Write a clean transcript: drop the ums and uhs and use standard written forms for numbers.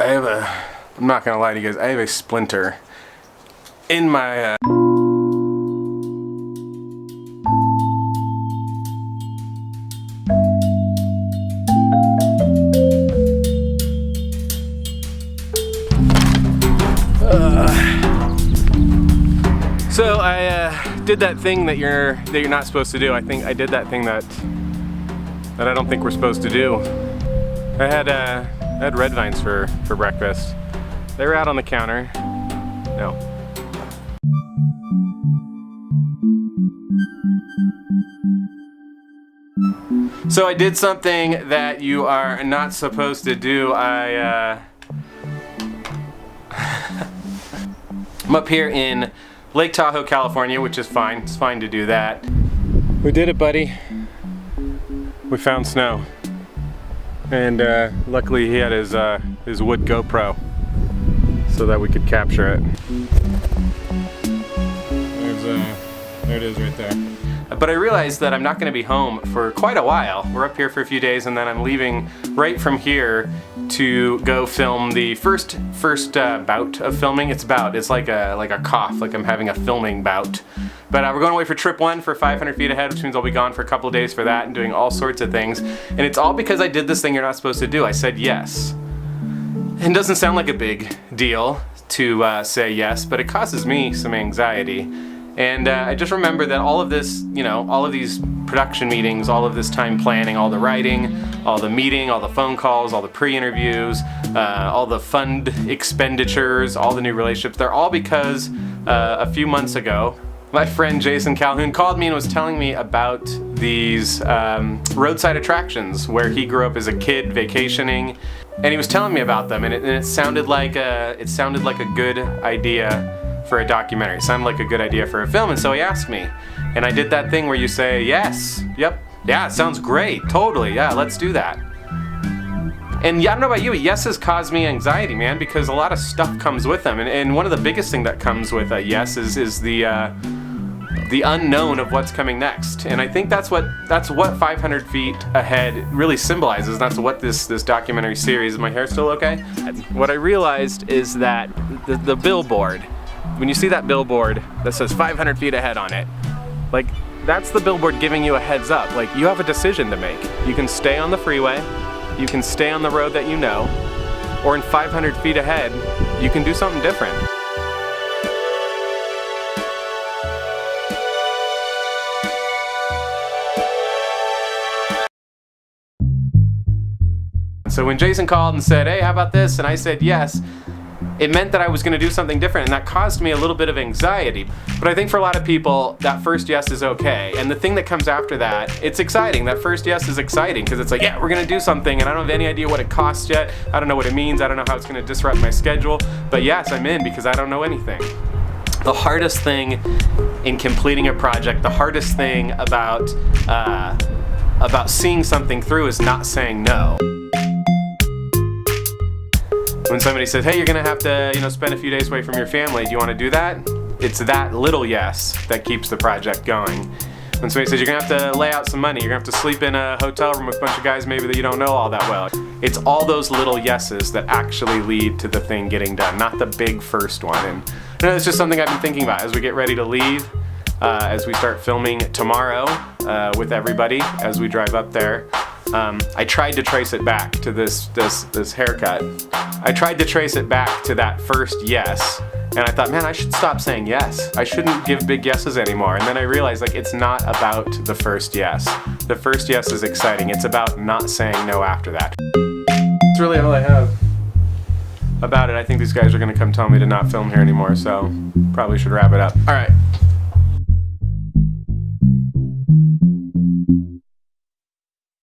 I'm not gonna lie to you guys, I have a splinter in my So I did that thing that you're not supposed to do. I think I did that thing that I don't think we're supposed to do. I had red vines for breakfast. They were out on the counter. No. So I did something that you are not supposed to do. I'm up here in Lake Tahoe, California, which is fine. It's fine to do that. We did it, buddy. We found snow. And luckily he had his wood GoPro so that we could capture it. There it is right there. But I realized that I'm not going to be home for quite a while. We're up here for a few days and then I'm leaving right from here to go film the first bout of filming. It's like a cough, like I'm having a filming bout. But we're going away for trip 1 for 500 feet ahead, which means I'll be gone for a couple of days for that and doing all sorts of things. And it's all because I did this thing you're not supposed to do. I said yes. And it doesn't sound like a big deal to say yes, but it causes me some anxiety. And I just remember that all of this, all of these production meetings, all of this time planning, all the writing, all the meeting, all the phone calls, all the pre-interviews, all the fund expenditures, all the new relationships, they're all because a few months ago, my friend Jason Calhoun called me and was telling me about these roadside attractions where he grew up as a kid vacationing, and he was telling me about them, and it sounded like a good idea for a documentary. It sounded like a good idea for a film, and so he asked me, and I did that thing where you say yes, yep, yeah, it sounds great, totally, yeah, let's do that. And yeah, I don't know about you, but yeses cause me anxiety, man, because a lot of stuff comes with them, and one of the biggest thing that comes with a yes is the unknown of what's coming next. And I think that's what 500 feet ahead really symbolizes. That's what this documentary series. Is my hair still okay? What I realized is that the billboard, when you see that billboard that says 500 feet ahead on it, like, that's the billboard giving you a heads up. Like, you have a decision to make. You can stay on the freeway, you can stay on the road that you know, or in 500 feet ahead, you can do something different. So when Jason called and said, hey, how about this? And I said yes, it meant that I was going to do something different, and that caused me a little bit of anxiety. But I think for a lot of people, that first yes is okay. And the thing that comes after that, it's exciting. That first yes is exciting because it's like, yeah, we're going to do something, and I don't have any idea what it costs yet. I don't know what it means. I don't know how it's going to disrupt my schedule. But yes, I'm in because I don't know anything. The hardest thing in completing a project, the hardest thing about seeing something through is not saying no. When somebody says, hey, you're gonna have to, spend a few days away from your family, do you wanna do that? It's that little yes that keeps the project going. When somebody says, you're gonna have to lay out some money, you're gonna have to sleep in a hotel room with a bunch of guys maybe that you don't know all that well. It's all those little yeses that actually lead to the thing getting done, not the big first one. And it's just something I've been thinking about as we get ready to leave, as we start filming tomorrow with everybody, as we drive up there. I tried to trace it back to this haircut. I tried to trace it back to that first yes, and I thought, man, I should stop saying yes. I shouldn't give big yeses anymore. And then I realized, like, it's not about the first yes. The first yes is exciting. It's about not saying no after that. That's really all I have about it. I think these guys are gonna come tell me to not film here anymore, so probably should wrap it up. All right.